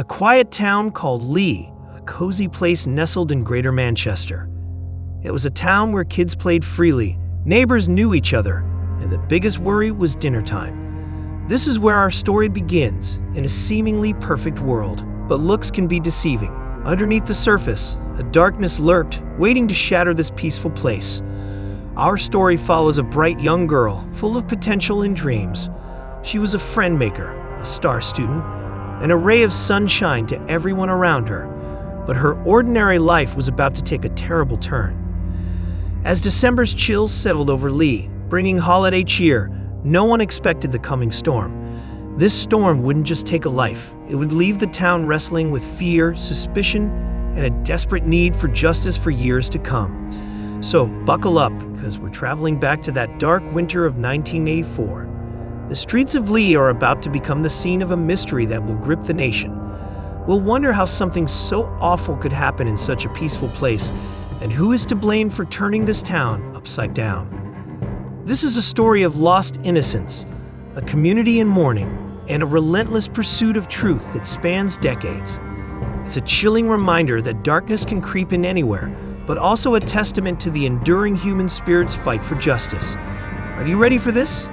A quiet town called Lee, a cozy place nestled in Greater Manchester. It was a town where kids played freely, neighbors knew each other, and the biggest worry was dinner time. This is where our story begins, in a seemingly perfect world. But looks can be deceiving. Underneath the surface, a darkness lurked, waiting to shatter this peaceful place. Our story follows a bright young girl, full of potential and dreams. She was a friend maker, a star student, an array of sunshine to everyone around her. But her ordinary life was about to take a terrible turn. As December's chills settled over Lee, bringing holiday cheer, no one expected the coming storm. This storm wouldn't just take a life. It would leave the town wrestling with fear, suspicion, and a desperate need for justice for years to come. So buckle up, because we're traveling back to that dark winter of 1984. The streets of Lee are about to become the scene of a mystery that will grip the nation. We'll wonder how something so awful could happen in such a peaceful place, and who is to blame for turning this town upside down. This is a story of lost innocence, a community in mourning, and a relentless pursuit of truth that spans decades. It's a chilling reminder that darkness can creep in anywhere, but also a testament to the enduring human spirit's fight for justice. Are you ready for this?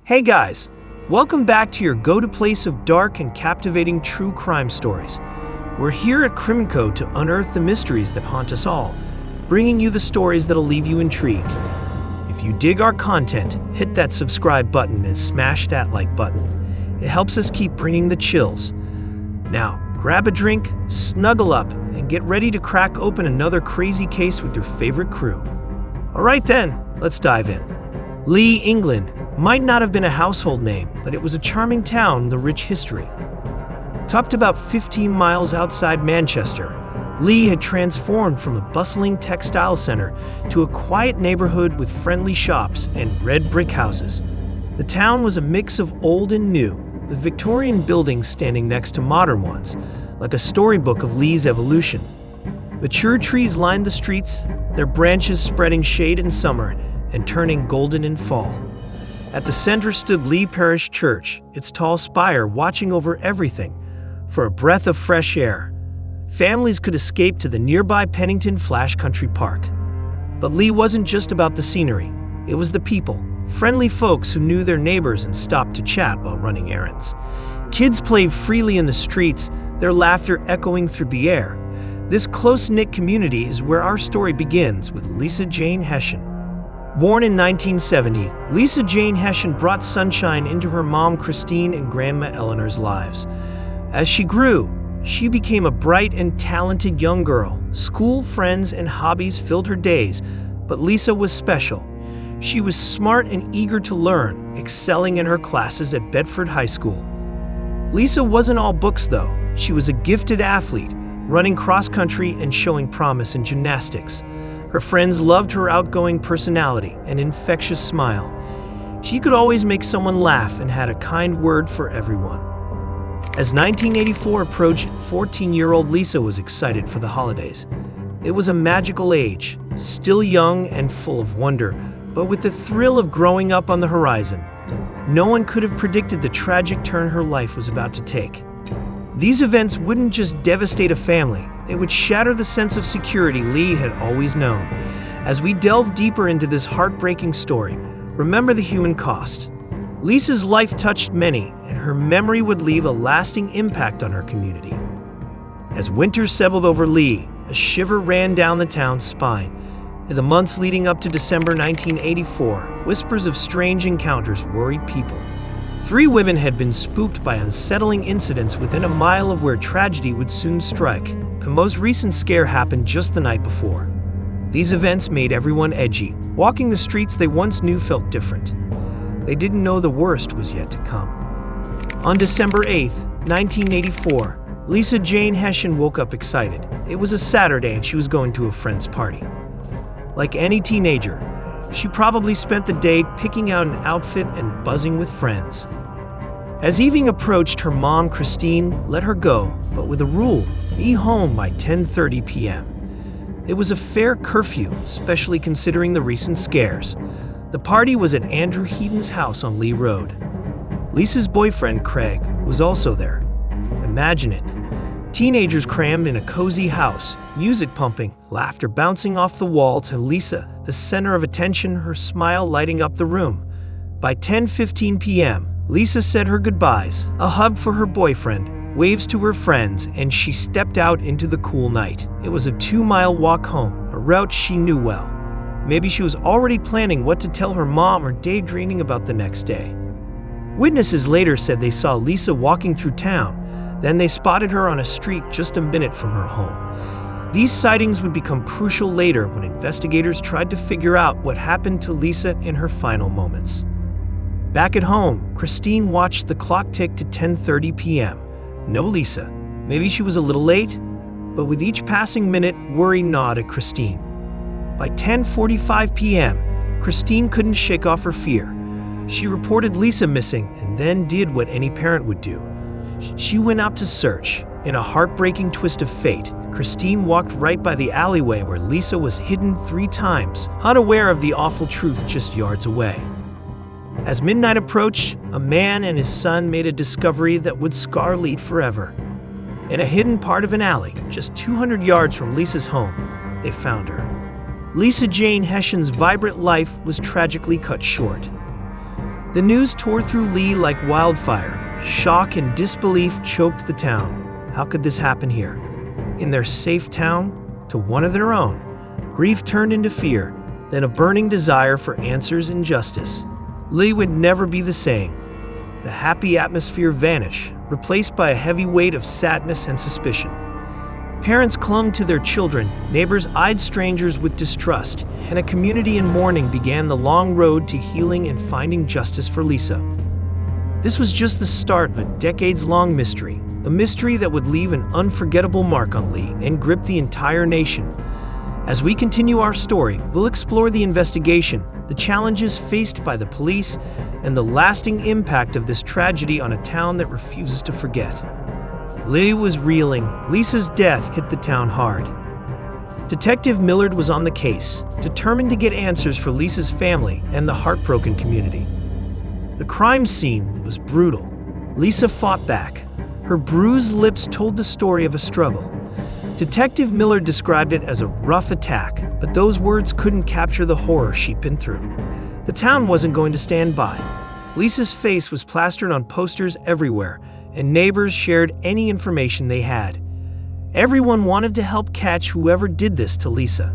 Hey guys, welcome back to your go-to place of dark and captivating true crime stories. We're here at Crimeco to unearth the mysteries that haunt us all, bringing you the stories that'll leave you intrigued. If you dig our content, hit that subscribe button and smash that like button. It helps us keep bringing the chills. Now, grab a drink, snuggle up, and get ready to crack open another crazy case with your favorite crew. All right then, let's dive in. Lee, England might not have been a household name, but it was a charming town with a rich history. Tucked about 15 miles outside Manchester, Lee had transformed from a bustling textile center to a quiet neighborhood with friendly shops and red brick houses. The town was a mix of old and new, with Victorian buildings standing next to modern ones, like a storybook of Lee's evolution. Mature trees lined the streets, their branches spreading shade in summer and turning golden in fall. At the center stood Lee Parish Church, its tall spire watching over everything. For a breath of fresh air, families could escape to the nearby Pennington Flash Country Park. But Lee wasn't just about the scenery. It was the people, friendly folks who knew their neighbors and stopped to chat while running errands. Kids played freely in the streets, their laughter echoing through the air. This close-knit community is where our story begins with Lisa Jane Hession. Born in 1970, Lisa Jane Hession brought sunshine into her mom Christine and grandma Eleanor's lives. As she grew, she became a bright and talented young girl. School, friends, and hobbies filled her days, but Lisa was special. She was smart and eager to learn, excelling in her classes at Bedford High School. Lisa wasn't all books, though. She was a gifted athlete, running cross-country and showing promise in gymnastics. Her friends loved her outgoing personality and infectious smile. She could always make someone laugh and had a kind word for everyone. As 1984 approached, 14-year-old Lisa was excited for the holidays. It was a magical age, still young and full of wonder, but with the thrill of growing up on the horizon. No one could have predicted the tragic turn her life was about to take. These events wouldn't just devastate a family, they would shatter the sense of security Lee had always known. As we delve deeper into this heartbreaking story, remember the human cost. Lisa's life touched many, and her memory would leave a lasting impact on her community. As winter settled over Lee, a shiver ran down the town's spine. In the months leading up to December 1984, whispers of strange encounters worried people. 3 women had been spooked by unsettling incidents within a mile of where tragedy would soon strike. The most recent scare happened just the night before. These events made everyone edgy. Walking the streets they once knew felt different. They didn't know the worst was yet to come. On December 8, 1984, Lisa Jane Hession woke up excited. It was a Saturday and she was going to a friend's party. Like any teenager, she probably spent the day picking out an outfit and buzzing with friends. As evening approached, her mom, Christine, let her go, but with a rule: be home by 10:30 p.m. It was a fair curfew, especially considering the recent scares. The party was at Andrew Heaton's house on Lee Road. Lisa's boyfriend, Craig, was also there. Imagine it. Teenagers crammed in a cozy house, music pumping, laughter bouncing off the walls, and Lisa, the center of attention, her smile lighting up the room. By 10:15 p.m., Lisa said her goodbyes, a hug for her boyfriend, waves to her friends, and she stepped out into the cool night. It was a 2-mile walk home, a route she knew well. Maybe she was already planning what to tell her mom or daydreaming about the next day. Witnesses later said they saw Lisa walking through town. Then they spotted her on a street just a minute from her home. These sightings would become crucial later when investigators tried to figure out what happened to Lisa in her final moments. Back at home, Christine watched the clock tick to 10:30 p.m. No Lisa. Maybe she was a little late? But with each passing minute, worry gnawed at Christine. By 10:45 p.m., Christine couldn't shake off her fear. She reported Lisa missing and then did what any parent would do. She went out to search. In a heartbreaking twist of fate, Christine walked right by the alleyway where Lisa was hidden 3 times, unaware of the awful truth just yards away. As midnight approached, a man and his son made a discovery that would scar Lee forever. In a hidden part of an alley, just 200 yards from Lisa's home, they found her. Lisa Jane Hession's vibrant life was tragically cut short. The news tore through Lee like wildfire. Shock and disbelief choked the town. How could this happen here? In their safe town, to one of their own. Grief turned into fear, then a burning desire for answers and justice. Lee would never be the same. The happy atmosphere vanished, replaced by a heavy weight of sadness and suspicion. Parents clung to their children, neighbors eyed strangers with distrust, and a community in mourning began the long road to healing and finding justice for Lisa. This was just the start of a decades-long mystery, a mystery that would leave an unforgettable mark on Lee and grip the entire nation. As we continue our story, we'll explore the investigation, the challenges faced by the police, and the lasting impact of this tragedy on a town that refuses to forget. Lee was reeling. Lisa's death hit the town hard. Detective Millard was on the case, determined to get answers for Lisa's family and the heartbroken community. The crime scene was brutal. Lisa fought back. Her bruised lips told the story of a struggle. Detective Millard described it as a rough attack, but those words couldn't capture the horror she'd been through. The town wasn't going to stand by. Lisa's face was plastered on posters everywhere, and neighbors shared any information they had. Everyone wanted to help catch whoever did this to Lisa.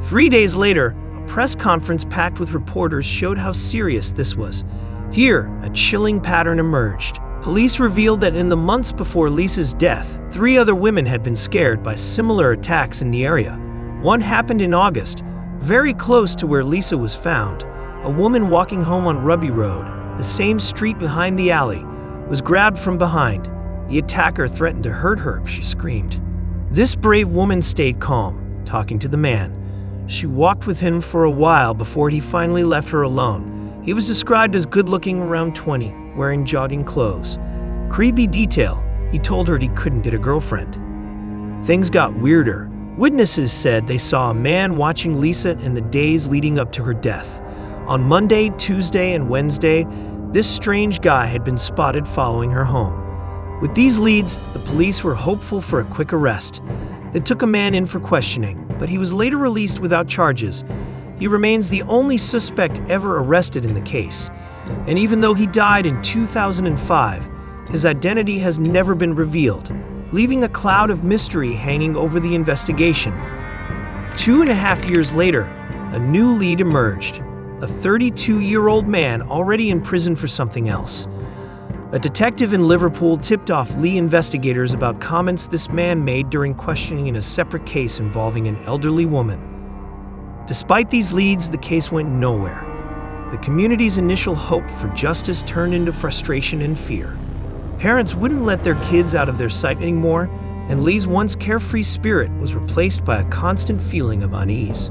3 days later, a press conference packed with reporters showed how serious this was. Here, a chilling pattern emerged. Police revealed that in the months before Lisa's death, 3 other women had been scared by similar attacks in the area. One happened in August, very close to where Lisa was found. A woman walking home on Ruby Road, the same street behind the alley, was grabbed from behind. The attacker threatened to hurt her if she screamed. This brave woman stayed calm, talking to the man. She walked with him for a while before he finally left her alone. He was described as good-looking, around 20, wearing jogging clothes. Creepy detail, he told her he couldn't get a girlfriend. Things got weirder. Witnesses said they saw a man watching Lisa in the days leading up to her death. On Monday, Tuesday, and Wednesday, this strange guy had been spotted following her home. With these leads, the police were hopeful for a quick arrest. They took a man in for questioning, but he was later released without charges. He remains the only suspect ever arrested in the case. And even though he died in 2005, his identity has never been revealed, leaving a cloud of mystery hanging over the investigation. 2.5 years later, a new lead emerged. A 32-year-old man already in prison for something else. A detective in Liverpool tipped off Lee investigators about comments this man made during questioning in a separate case involving an elderly woman. Despite these leads, the case went nowhere. The community's initial hope for justice turned into frustration and fear. Parents wouldn't let their kids out of their sight anymore, and Lee's once carefree spirit was replaced by a constant feeling of unease.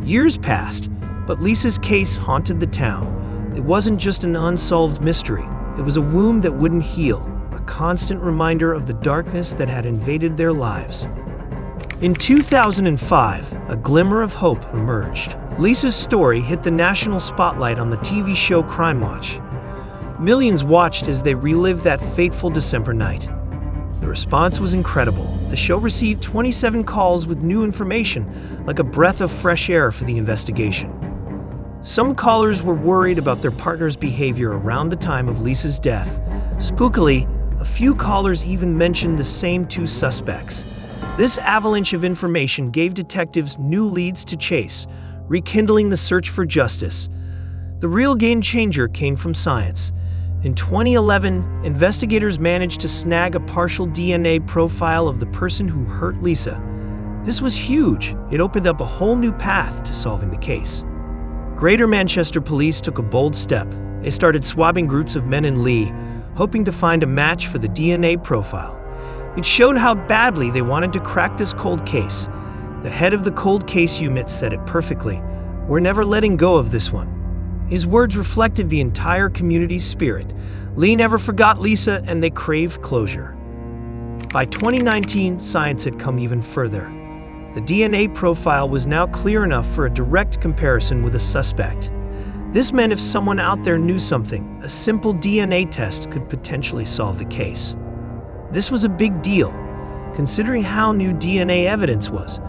Years passed, but Lisa's case haunted the town. It wasn't just an unsolved mystery. It was a wound that wouldn't heal, a constant reminder of the darkness that had invaded their lives. In 2005, a glimmer of hope emerged. Lisa's story hit the national spotlight on the TV show Crime Watch. Millions watched as they relived that fateful December night. The response was incredible. The show received 27 calls with new information, like a breath of fresh air for the investigation. Some callers were worried about their partner's behavior around the time of Lisa's death. Spookily, a few callers even mentioned the same two suspects. This avalanche of information gave detectives new leads to chase, rekindling the search for justice. The real game changer came from science. In 2011, investigators managed to snag a partial DNA profile of the person who hurt Lisa. This was huge. It opened up a whole new path to solving the case. Greater Manchester Police took a bold step. They started swabbing groups of men in Lee, hoping to find a match for the DNA profile. It showed how badly they wanted to crack this cold case. The head of the cold case unit said it perfectly. "We're never letting go of this one." His words reflected the entire community's spirit. Lee never forgot Lisa, and they craved closure. By 2019, science had come even further. The DNA profile was now clear enough for a direct comparison with a suspect. This meant if someone out there knew something, a simple DNA test could potentially solve the case. This was a big deal, considering how new DNA evidence was.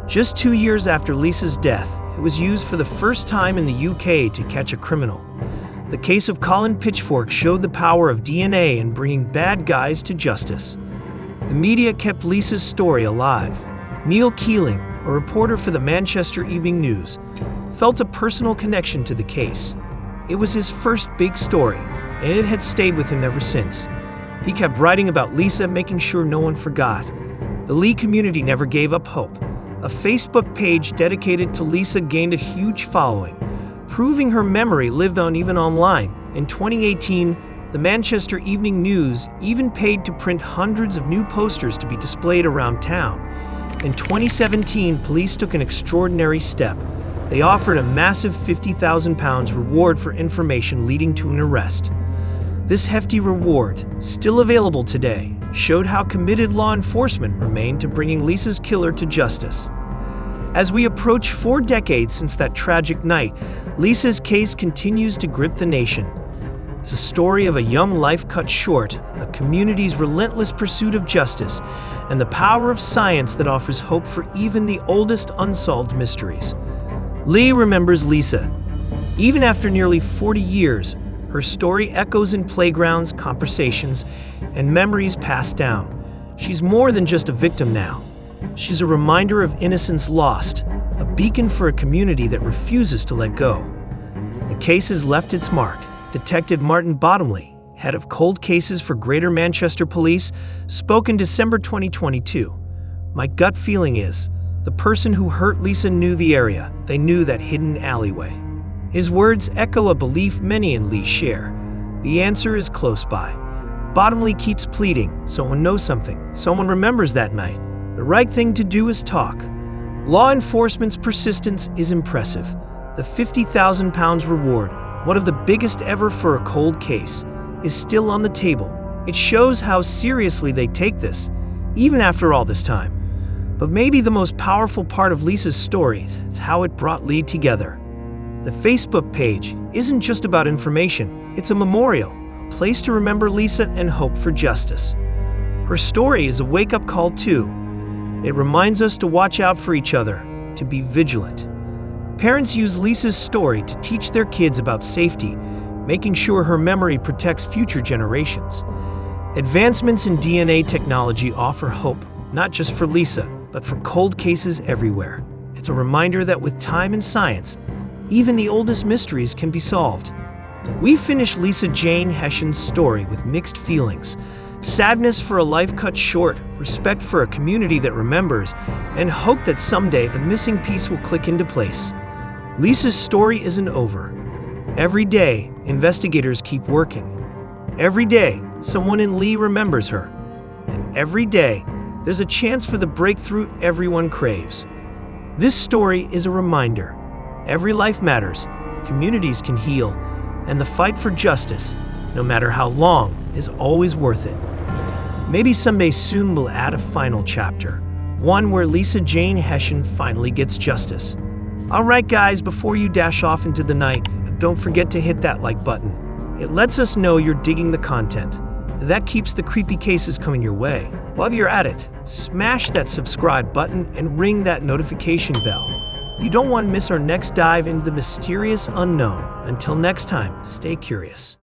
Just 2 years after Lisa's death, it was used for the first time in the UK to catch a criminal. The case of Colin Pitchfork showed the power of DNA in bringing bad guys to justice. The media kept Lisa's story alive. Neil Keeling, a reporter for the Manchester Evening News, felt a personal connection to the case. It was his first big story, and it had stayed with him ever since. He kept writing about Lisa, making sure no one forgot. The Lee community never gave up hope. A Facebook page dedicated to Lisa gained a huge following, proving her memory lived on even online. In 2018, the Manchester Evening News even paid to print hundreds of new posters to be displayed around town. In 2017, police took an extraordinary step. They offered a massive £50,000 reward for information leading to an arrest. This hefty reward, still available today, showed how committed law enforcement remained to bringing Lisa's killer to justice. As we approach 4 decades since that tragic night, Lisa's case continues to grip the nation. It's a story of a young life cut short, a community's relentless pursuit of justice, and the power of science that offers hope for even the oldest unsolved mysteries. Lee remembers Lisa. Even after nearly 40 years, her story echoes in playgrounds, conversations, and memories passed down. She's more than just a victim now. She's a reminder of innocence lost, a beacon for a community that refuses to let go. The case has left its mark. Detective Martin Bottomley, head of cold cases for Greater Manchester Police, spoke in December 2022. "My gut feeling is, the person who hurt Lisa knew the area. They knew that hidden alleyway." His words echo a belief many in Lee share. The answer is close by. Bottomley keeps pleading. Someone knows something. Someone remembers that night. The right thing to do is talk. Law enforcement's persistence is impressive. The £50,000 reward, one of the biggest ever for a cold case, is still on the table. It shows how seriously they take this, even after all this time. But maybe the most powerful part of Lisa's stories is how it brought Lee together. The Facebook page isn't just about information, it's a memorial, a place to remember Lisa and hope for justice. Her story is a wake-up call too. It reminds us to watch out for each other, to be vigilant. Parents use Lisa's story to teach their kids about safety, making sure her memory protects future generations. Advancements in DNA technology offer hope, not just for Lisa, but for cold cases everywhere. It's a reminder that with time and science, even the oldest mysteries can be solved. We finished Lisa Jane Hession's story with mixed feelings. Sadness for a life cut short, respect for a community that remembers, and hope that someday the missing piece will click into place. Lisa's story isn't over. Every day, investigators keep working. Every day, someone in Lee remembers her. And every day, there's a chance for the breakthrough everyone craves. This story is a reminder. Every life matters, communities can heal, and the fight for justice, no matter how long, is always worth it. Maybe someday soon we'll add a final chapter, one where Lisa Jane Hessian finally gets justice. Alright guys, before you dash off into the night, don't forget to hit that like button. It lets us know you're digging the content. That keeps the creepy cases coming your way. While you're at it, smash that subscribe button and ring that notification bell. You don't want to miss our next dive into the mysterious unknown. Until next time, stay curious.